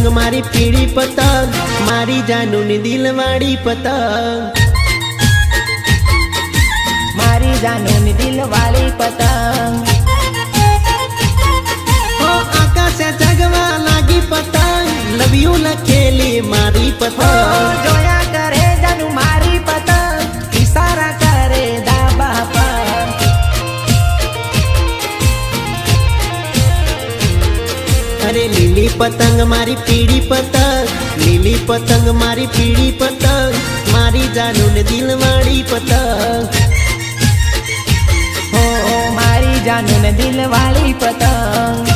पतंग मारी पीड़ी पतंग मारी जानू ने दिल वाड़ी पतंग मारी जानू ने दिल वाली पतंग ओ आकाश जगवा लागी पतंग लव यू लखेली मारी पतंग जोया करे जानू मारी पतंग इशारा करे दाबा पर अरे लीली पतंग मारी पीड़ी पतंग लीली पतंग मारी पीड़ी पतंग मारी जानू ने दिल वाड़ी पतंग हो मारी जानू ने दिल वाली पतंग।